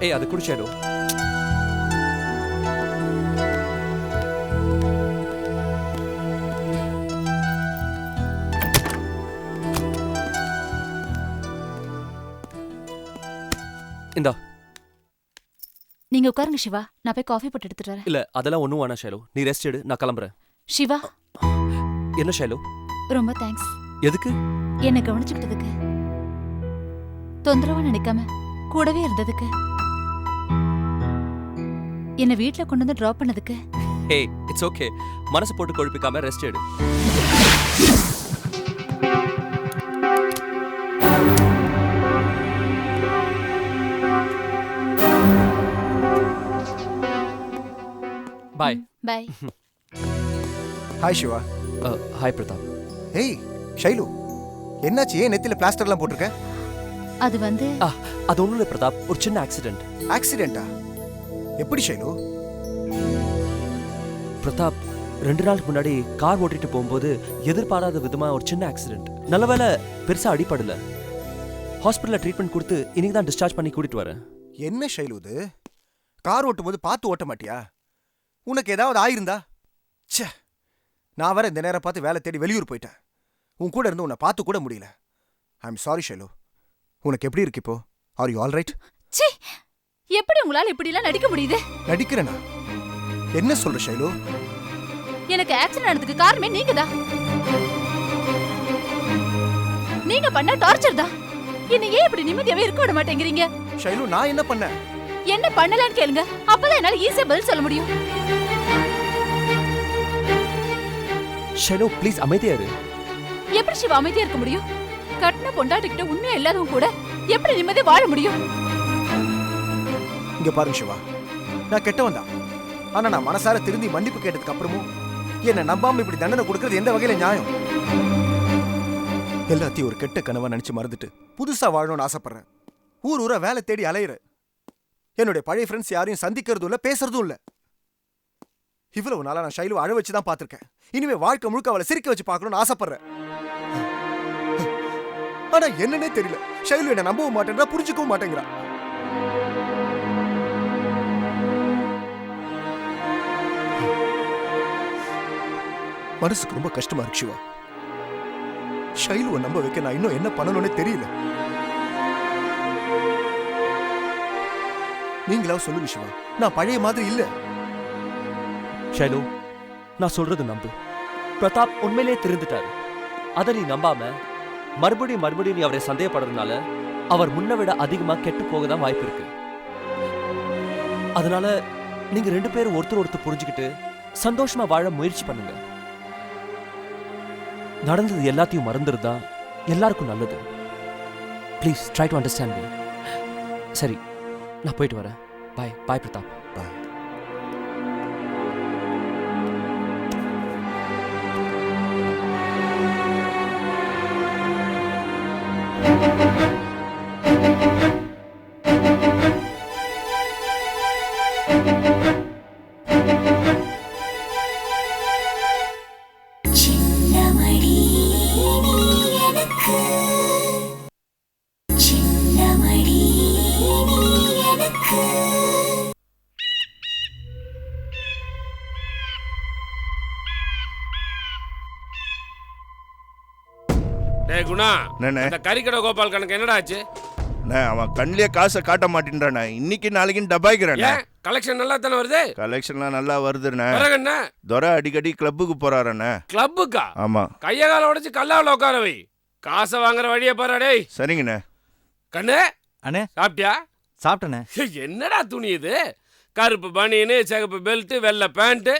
ஏய் அது குடி ஷேடோ. இந்தா. நீங்க உட்காருங்க சிவா, நான் போய் காஃபி போட்டு எடுத்துட்டு வரேன். இல்ல அதெல்லாம் ஒண்ணும் வேணாம் ஷைலு, நீ ரெஸ்ட் எடு, நான் கிளம்புறேன். சிவா, என்ன ஷைலு? ரொம்ப தேங்க்ஸ். எதுக்கு? என்ன கவனிச்சுக்கிட்டதுக்கு, தொந்தரவா நினைக்காம கூடவே இருந்ததுக்கு, என்ன வீட்ல கொண்டு வந்து டிராப் பண்ணதுக்கு. ஹே இட்ஸ் ஓகே, மனசு போட்டு கொழுப்பிக்காம ரெஸ்ட் எடு. பாய். பாய். ஹாய் சிவா. ஹாய் பிரதாப். ஏய் ஷைலு, என்னாச்சு? ஏன் நெத்தில பிளாஸ்டர்லாம் போட்டிருக்க? அது வந்து அது ஒண்ணும் இல்லை பிரதாப், ஒரு சின்ன ஆக்சிடென்ட். ஆக்சிடென்ட்டா? எப்படி ஷைலு? பிரதாப் 2 நாளுக்கு முன்னாடி கார் ஓட்டிட்டு போகும்போது எதிர்பாராத விதமா ஒரு சின்ன ஆக்சிடென்ட். நல்லவேளை பெருசா அடிபடல. ஹாஸ்பிட்டல்ல ட்ரீட்மெண்ட் கொடுத்து இன்னைக்கு தான் டிஸ்சார்ஜ் பண்ணி கூட்டிட்டு வரேன். என்ன ஷைலு இது? கார் ஓட்டும் போது பார்த்து ஓட்ட மாட்டியா? உனக்கு ஏதாவது ஆயிருந்தா? ச்சே, நான் வர இந்த நேரம் பார்த்து வேலை தேடி வெளியூர் போயிட்டேன். உன் கூட இருந்து உன்னை பார்த்து கூட முடியல. I am sorry Shailu. உனக்கு எப்படி இருக்கு இப்போ? Are you all right? ச்சே, எப்படி உங்களால இப்படி எல்லாம் நடிக்க முடியுது? நடிக்கிறேனா? என்ன சொல்ற ஷைலு? எனக்கு ஆக்சிடென்ட் ஆனதுக்கு காரணமே நீங்கதான். நீங்க பண்ண டார்ச்சர் தான். என்ன ஏன் இப்படி நிம்மதியாவே இருக்க விட மாட்டேங்கிறீங்க? ஷைலு, நான் என்ன பண்ணேன்? என்ன பண்ணலன்னு கேளுங்க, அப்பதான் என்னால ஈஸியா பதில் சொல்ல முடியும். ஷைலு ப்ளீஸ் அமைதியா இரு. எப்படி சிவா அமைதியா இருக்க முடியும்? கட்டின பொண்டாட்டிக்கிட்ட உண்மையா இல்லாதவங்க கூட எப்படி நிம்மதியா வாழ முடியும்? இங்க பாருங்க சிவா, நான் கெட்டவன் தான். ஆனா நான் மனசார திருந்தி மன்னிப்பு கேட்டதுக்கு அப்புறமும் என்ன நம்பாம இப்படி தண்டனை கொடுக்கறது எந்த வகையில நியாயம்? எல்லாத்தையும் ஒரு கெட்ட கனவா நினைச்சு மறந்துட்டு புதுசா வாழணும்னு ஆசைப்படுறேன். ஊர் ஊரா வேலை தேடி அலையிறேன். என்னுடைய பழைய ஃப்ரெண்ட்ஸ் யாரையும் சந்திக்கிறதும் இல்ல, பேசுறதும் இல்ல. இவ்வளவு நாளா நான் ஷைலு அழ வச்சுதான் பார்த்திருக்கேன். இனிமே வாழ்க்கை முழுக்க அவளை சிரிக்க வச்சு பார்க்கணும்னு ஆசைப்படுறேன். ஆனா என்னன்னே தெரியல, ஷைலு என்ன நம்பவும் மாட்டேன்றா, புரிஞ்சுக்கவும் மாட்டேங்கிறா. மனசுக்கு ரொம்ப கஷ்டமா இருக்கு சிவா. ஷைலுவை நம்ப வைக்க நான் இன்னும் என்ன பண்ணணும்னே தெரியல. நீங்களா சொல்லுங்க சிவா, நான் பழைய மாதிரி இல்ல. ஷைலு, நான் சொல்றது நம்பு. பிரதாப் உண்மையிலே திருந்துட்டாரு. அதை நீ நம்பாம மறுபடியும் நீ அவரை சந்தேகப்படுறதுனால அவர் முன்ன விட அதிகமா கெட்டு போக தான் வாய்ப்பு இருக்கு. அதனால நீங்க 2 பேரும் ஒருத்தர் புரிஞ்சுக்கிட்டு சந்தோஷமா வாழ முயற்சி பண்ணுங்க. நடந்தது எல்லாத்தையும் மறந்துருந்தா எல்லாருக்கும் நல்லது. Please try to understand me. சரி, நான் போயிட்டு வரேன். பாய். பாய் பிரதாப். பாய். குணா, அந்த கறிக்கடை கோபால் கணக்கு என்னடா ஆச்சு? அவன் கண்ணிலே காசை காட்ட மாட்டேன்றானே. இன்னைக்கு நாளைக்கு டபாய்க்கிறானே. கலெக்ஷன் நல்லா தானே வருது? கலெக்ஷன்லாம் நல்லா வருதுண்ணே. என்ன துரை அடிக்கடி கிளப்புக்கு போறாரண்ணே. கிளப்புக்கா? ஆமா. கைய கால உடைச்சு கல்லாவில் உட்கார வை. காசை வாங்குற வழியை பாரு. டேய் சரிங்கண்ணே. கண்ணு அண்ணே, சாப்பிட்டியா? சாப்பிட்டேண்ணே. என்னடா துணி இது? கருப்பு பனியனு, சிகப்பு பெல்ட், வெள்ளை பேண்ட்,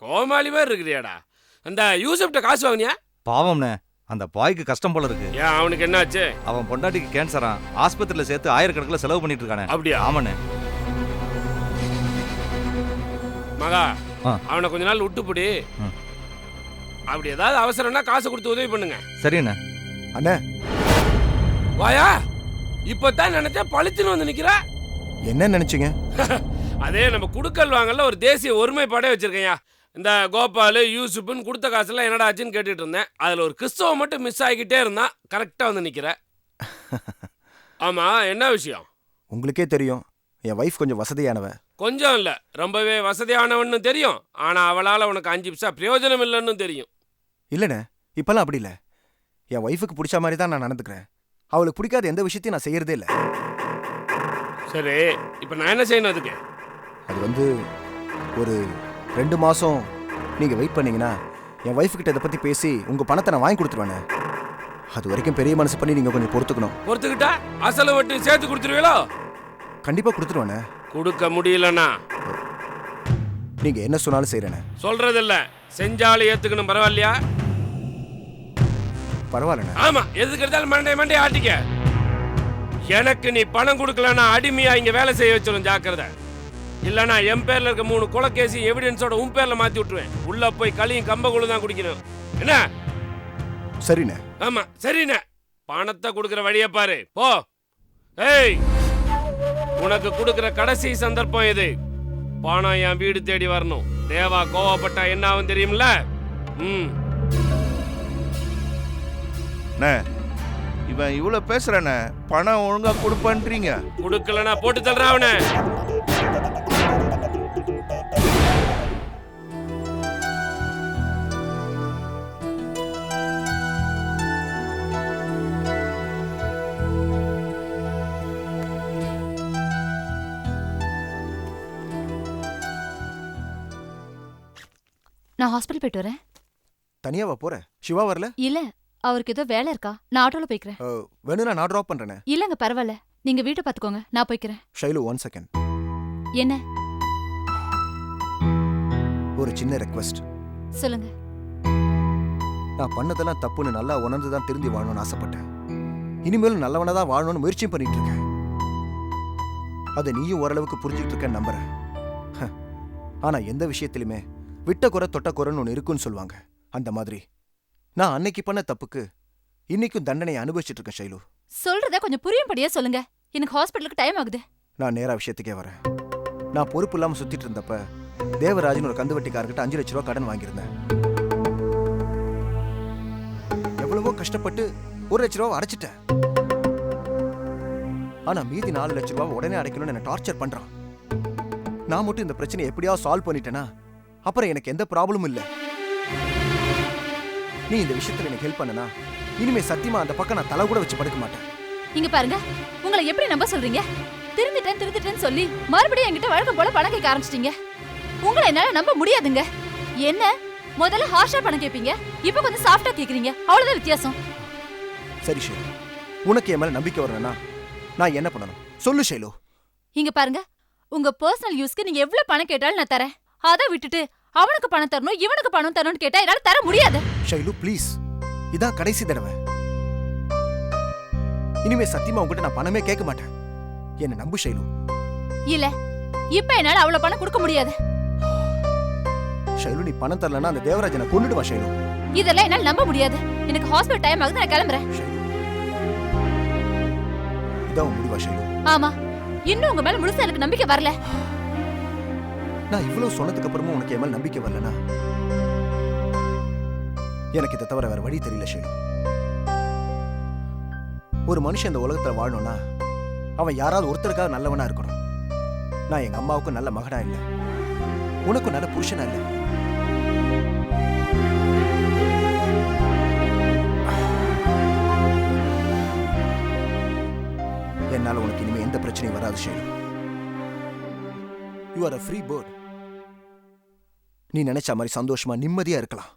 கோமாளி மாதிரி இருக்கிறியாடா. அந்த யூசப்ட்ட காசு வாங்கினியா? பாவம்ண்ணே, அந்த பாய்க்கு கஷ்டம் போல இருக்கு. ஏன் அவனுக்கு என்னாச்சு? அவன் பொண்டாட்டிக்கு கேன்சரா, ஆஸ்பத்திரியில சேர்த்து 1000 கணக்கில் செலவு பண்ணிட்டு இருக்கானே. அப்படியா? ஆமாண்ணே. மகா, அவனை கொஞ்ச நாள் விட்டுப்புடி. அப்படி ஏதாவது அவசரம்னா காசு கொடுத்து உதவி பண்ணுங்க. சரிண்ணே. அண்ணே வாயா, இப்பதான் நினைச்சேன் பழிச்சுன்னு வந்து நிக்கிற. என்ன நினைச்சீங்க? அதே நம்ம குடுக்கல் வாங்கல ஒரு தேசிய ஒருமைப்பாடே வச்சிருக்கையா. இந்த கோபாலு யூசுப்னு கொடுத்த காசுலாம் என்னடா ஆச்சுன்னு கேட்டுட்டு இருந்தேன். அதுல ஒரு கிறிஸ்தவ மட்டும் மிஸ் ஆகிக்கிட்டே இருந்தான். கரெக்டா வந்து நிக்கிற. ஆமா, என்ன விஷயம்? உங்களுக்கே தெரியும், என் வைஃப் கொஞ்சம் வசதியானவ. கொஞ்சம் இல்ல, ரொம்பவே வசதியானவன்னு தெரியும். ஆனா அவளால உனக்கு 5 பைசா பிரயோஜனம் இல்லைன்னு தெரியும். இல்லைண்ணே, இப்பெல்லாம் அப்படி இல்லை. என் ஒய்ஃபுக்கு பிடிச்ச மாதிரி தான் நான் நடந்துக்கிறேன். அவளுக்கு பிடிக்காத எந்த விஷயத்தையும் நான் செய்யறதே இல்லை. சரி, இப்ப நான் என்ன செய்யணும் அதுக்கு? அது ஒரு 2 மாசம் நீங்க வெயிட் பண்ணீங்கன்னா என் ஒய்ஃப் கிட்ட இதை பத்தி பேசி உங்க பணத்தை நான் வாங்கி கொடுத்துருவேண்ணே. அது வரைக்கும் பெரிய மனசு பண்ணி நீங்க கொஞ்சம் பொறுத்துக்கணும். பொறுத்துக்கிட்டா அசல வட்டி சேர்த்து கொடுத்துருவீங்களோ? கண்டிப்பா கொடுத்துருவேண்ணே. கொடுக்க முடியலன்னா நீங்க என்ன சொன்னாலும் செய்யறேண்ணே. சொல்றதில்ல, செஞ்சாலும் ஏத்துக்கணும். பரவாயில்லையா? பரவாயில்லண்ணே. ஆமா, எதுக்கு எடுத்தாலும் மண்டே ஆட்டிக்க. எனக்கு நீ பணம் கொடுக்கலன்னா அடிமையா இங்க வேலை செய்ய வச்சிடும். ஜாக்கிரதை. இல்லனா என் பேர்ல இருக்க 3 கொலைகேசி எவிடன்ஸோட உன் பேர்ல மாத்தி விட்டுருவேன். உள்ள போய் களியும் கம்பகுளம் தான் குடிக்கணும். என்ன? சரிண்ணே. ஆமா சரிண்ணே. பணத்தை கொடுக்கிற வழியை பாரு. போ. ஏய், உனக்கு கொடுக்கிற கடைசி சந்தர்ப்பம் இது. பணம் என் வீடு தேடி வரணும். தேவா கோவப்பட்டா என்ன ஆகும் தெரியுமில்ல? இவன் இவ்வளவு பேசுறானே, பணம் ஒழுங்கா கொடுப்பன்றீங்க. கொடுக்கலனா போட்டு தள்ளுறா அவனை. நான் ஹாஸ்பிட்டல் போயிட்டு வரேன். தனியாவா போற? சிவா வரல? இல்ல, அவருக்கு ஏதோ வேலை இருக்கா. நான் ஆட்டோல போய்க்கிறேன். வேணும்னா நான் டிராப் பண்றேனே. இல்லங்க பரவாயில்ல, நீங்க வீட்டை பாத்துக்கோங்க, நான் போய்க்கிறேன். ஷைலு 1 செகண்ட். என்ன? ஒரு சின்ன ரெக்வெஸ்ட். சொல்லுங்க. நான் பண்ணதெல்லாம் தப்புன்னு நல்லா உணர்ந்து தான் திருந்தி வாழணும்னு ஆசைப்பட்டேன். இனிமேலும் நல்லவனா தான் வாழணும்னு முயற்சியும் பண்ணிட்டு இருக்கேன். அதை நீயும் ஓரளவுக்கு புரிஞ்சுட்டு இருக்கேன்னு நம்புறேன். ஆனா எந்த விஷயத்திலுமே விட்ட குறை தொட்ட குறைன்னு ஒன்று இருக்குன்னு சொல்லுவாங்க. அந்த மாதிரி நான் அன்னைக்கு பண்ண தப்புக்கு இன்னைக்கும் தண்டனையை அனுபவிச்சுட்டு இருக்கேன். ஷைலு, சொல்றத கொஞ்சம் புரியும்படியா சொல்லுங்க. எனக்கு ஹாஸ்பிட்டலுக்கு டைம் ஆகுது. நான் நேரா விஷயத்துக்கே வரேன். நான் பொறுப்பு இல்லாம சுத்திட்டு இருந்தப்ப தேவராஜன் ஒரு கந்துவட்டிக்காரர்கிட்ட 5 லட்ச ரூபா கடன் வாங்கியிருந்தேன். எவ்வளவோ கஷ்டப்பட்டு 1 லட்ச ரூபா அடைச்சிட்டேன். ஆனா மீதி 4 லட்ச ரூபா உடனே அடைக்கணும்னு என்ன டார்ச்சர் பண்றான். நான் மட்டும் இந்த பிரச்சனையை எப்படியாவது சால்வ் பண்ணிட்டேனா அப்புறம் எனக்கு எந்த ப்ராப்ளமும் இல்லை. நீ இந்த விஷயத்துல எனக்கு ஹெல்ப் பண்ணனா இனிமே சத்தியமா அந்த பக்கம் நான் தலை கூட வச்சு படுக்க மாட்டேன். இங்க பாருங்க, உங்களை எப்படி நம்ப சொல்றீங்க? திருந்துட்டேன்னு சொல்லி மறுபடியும் என்கிட்ட வழக்கம் போல பணம் கேட்க ஆரம்பிச்சிட்டீங்க. உங்களை என்னால நம்ப முடியாதுங்க. என்ன, முதல்ல ஹார்ஷா பணம் கேட்பீங்க, இப்ப கொஞ்சம் சாஃப்டா கேக்குறீங்க. அவ்வளவுதான் வித்தியாசம். சரி ஷைலு, உனக்கு என் மேல நம்பிக்கை வரணும்னா நான் என்ன பண்ணணும் சொல்லு ஷைலு. இங்க பாருங்க, உங்க பர்சனல் யூஸ்க்கு நீங்க எவ்வளவு பணம் கேட்டாலும் நான் தரேன். அதை விட்டுட்டு அவனுக்கு பணம் தரணும் இவனுக்கு பணம் தரணும்னு கேட்டா என்னால தர முடியாது. ஷைலு ப்ளீஸ், இதான் கடைசி தடவை. இனிமே சத்தியமா உங்ககிட்ட நான் பணமே கேட்க மாட்டேன். என்ன நம்பு ஷைலு. இல்ல, இப்ப என்னால அவ்வளவு பணம் கொடுக்க முடியாது. ஷைலு, நீ பணம் தரலன்னா அந்த தேவராஜனை கொன்னுடுவா ஷைலு. இதெல்லாம் என்னால நம்ப முடியாது. எனக்கு ஹாஸ்பிட்டல் டைம் ஆகுது, நான் கிளம்புறேன். ஷைலு, இதான் முடிவா ஷைலு? ஆமா, இன்னும் உங்க மேல முழுசா எனக்கு நம்பிக்கை வரல. நான் இவ்வளவு சொன்னதுக்கு அப்புறமும் உனக்கு என் மேல நம்பிக்கை வரலனா எனக்கு இதை தவிர வேற வழி தெரியல ஷைலு. ஒரு மனுஷன் இந்த உலகத்துல வாழணும்னா அவன் யாராவது ஒருத்தருக்காக நல்லவனா இருக்கணும். நான் எங்க அம்மாவுக்கும் நல்ல மகனா இல்ல, உனக்கும் நல்ல புருஷனா இல்ல. என்னால உனக்கு இனிமே எந்த பிரச்சனையும் வராது Shailu. You are a free bird. நீ நினைச்ச மாதிரி சந்தோஷமா நிம்மதியா இருக்கலாம்.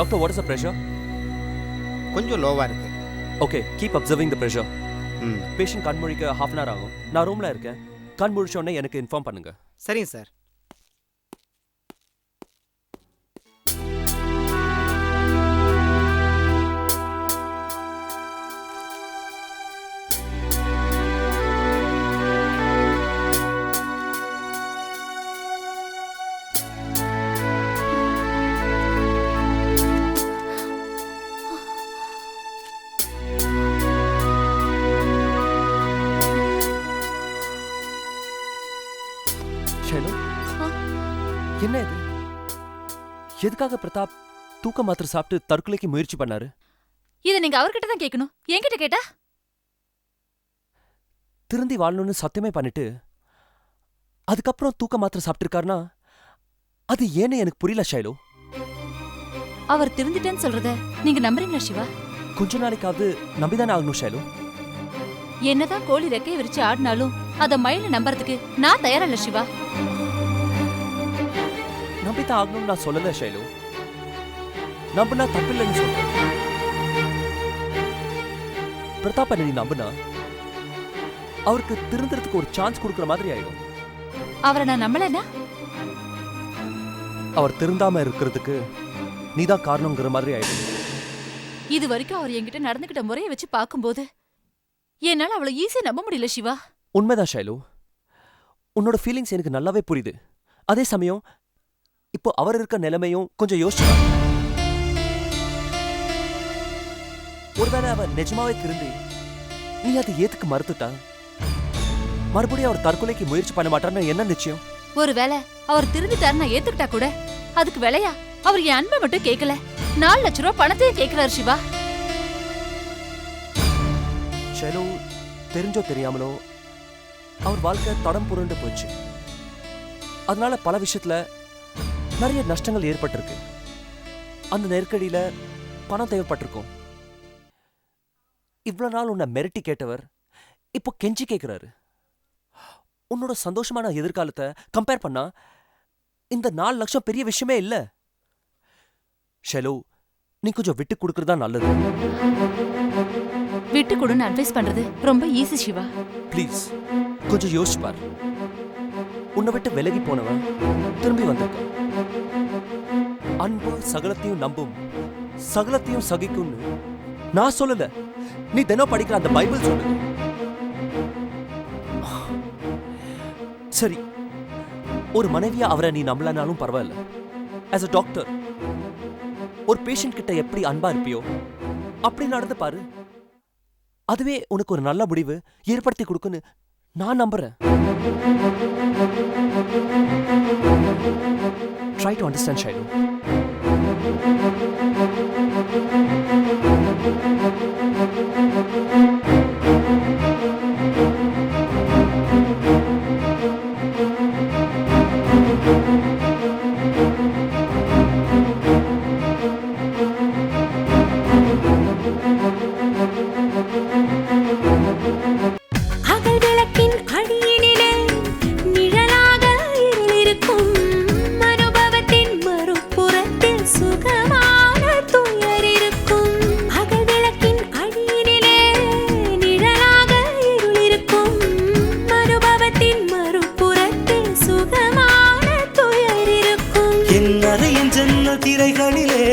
Doctor what is the pressure? கொஞ்சம் லோவாக இருக்கு. Okay, keep observing the pressure. ம், பேஷண்ட் கண் முழிக்க ½ அன் ஹவர் ஆகும். நான் ரூம்ல இருக்கேன். கண் முழிச்ச உடனே எனக்கு இன்ஃபார்ம் பண்ணுங்க. சரிங்க சார். ஷைலு, என்ன இது? எதுக்காக பிரதாப் தூக்க மாத்திரை சாப்பிட்டு தற்கொலைக்கு முயற்சி பண்ணாரு? இதை நீங்க அவர்கிட்ட தான் கேட்கணும். என்கிட்ட கேட்டா? திருந்தி வாழணும்னு சத்தியமே பண்ணிட்டு அதுக்கப்புறம் தூக்க மாத்திரை சாப்பிட்டிருக்காருனா அது ஏன்னு எனக்கு புரியல ஷைலு. அவர் திருந்திட்டேன்னு சொல்றத நீங்க நம்புறீங்களா சிவா? கொஞ்ச நாளைக்காவது நம்பிதானே ஆகணும் ஷைலு. என்னதான் கோழி ரெக்கையை விரிச்சு ஆடினாலும் அத மயில நம்புறதுக்கு நான் தயாரா இல்ல சிவா. நம்பித்தான் ஆகணும்னு நான் சொல்லல ஷைலு. நம்பினா தப்பில்லைன்னு சொல்றேன். பிரதாப் நீ நம்புனா அவருக்கு திருந்துறதுக்கு ஒரு சான்ஸ் கொடுக்குற மாதிரி ஆயிடும். அவரை நான் நம்பலன்னா அவர் திருந்தாம இருக்கிறதுக்கு நீதான் காரணங்கிற மாதிரி ஆயிடும். இது வரைக்கும் அவர் என்கிட்ட நடந்துகிட்ட முறையை வச்சு பார்க்கும்போது என்னால அவ்வளவு ஈஸியா நம்ப முடியல சிவா. உண்மைதான் ஷைலு. உன்னோட ஃபீலிங்ஸ் எனக்கு நல்லாவே புரியுது. அதே சமயம் இப்போ அவர் இருக்க நிலைமையும் கொஞ்சம் யோசிச்சு பாரு. ஒருவேளை அவர் நிஜமாவே திருந்தி நீ அதை ஏத்துக்கு மறுத்துட்டா மறுபடியும் அவர் தற்கொலைக்கு முயற்சி பண்ண மாட்டார்னு என்ன நிச்சயம்? ஒருவேளை அவர் திருந்திட்டாரு நான் ஏத்துக்கிட்டா கூட அதுக்கு விலையா அவர் என் அன்பை மட்டும் கேட்கல, 4 லட்சம் ரூபாய் பணத்தையும் கேட்கிறாரு சிவா. ஷைலு, தெரிஞ்சோ தெரியாமலோ அவர் வாழ்க்கை தடம் புரண்டு போச்சு. அதனால பல விஷயத்துல நிறைய நஷ்டங்கள் ஏற்பட்டிருக்கு. அந்த நெருக்கடியில பணம் தேவைப்பட்டிருக்கும். இவ்வளவு நாள் உன்னை மிரட்டி கேட்டவர் இப்போ கெஞ்சி கேட்கிறாரு. உன்னோட சந்தோஷமான எதிர்காலத்தை கம்பேர் பண்ணா இந்த 4 லட்சம் பெரிய விஷயமே இல்ல. ஷெலோ, நீ கொஞ்சம் விட்டு கொடுக்கறதா நல்லது. விட்டு கொடுன்னு அட்வைஸ் பண்றது ரொம்ப ஈஸி சிவா. ப்ளீஸ் கொஞ்சம் யோசிச்சு பார். உன்னை விட்டு விலகி போனவன் திரும்பி வந்திருக்கான். அன்பு சகலத்தையும் நம்பும், சகலத்தையும் சகிக்கும்னு நான் சொல்லல, நீ தினம் படிக்கிற அந்த பைபிள் சொல்லுது. சரி, ஒரு மனைவியா அவரை நீ நம்பலனாலும் பரவாயில்ல. ஆஸ் அ டாக்டர் ஒரு பேஷண்ட் கிட்ட எப்படி அன்பா இருப்பியோ அப்படி நடந்து பாரு. அதுவே உனக்கு ஒரு நல்ல முடிவு ஏற்படுத்தி கொடுக்குன்னு நான் நம்புறேன். Try to understand, Shailu. திரைகளிலே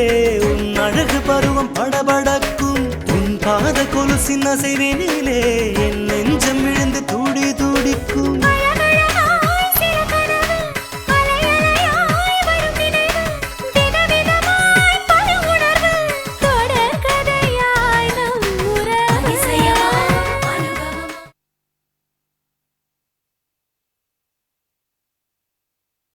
உன் அழகு பருவம் படபடக்கும், உன் பாத கொலுசின் அசைவினிலே என்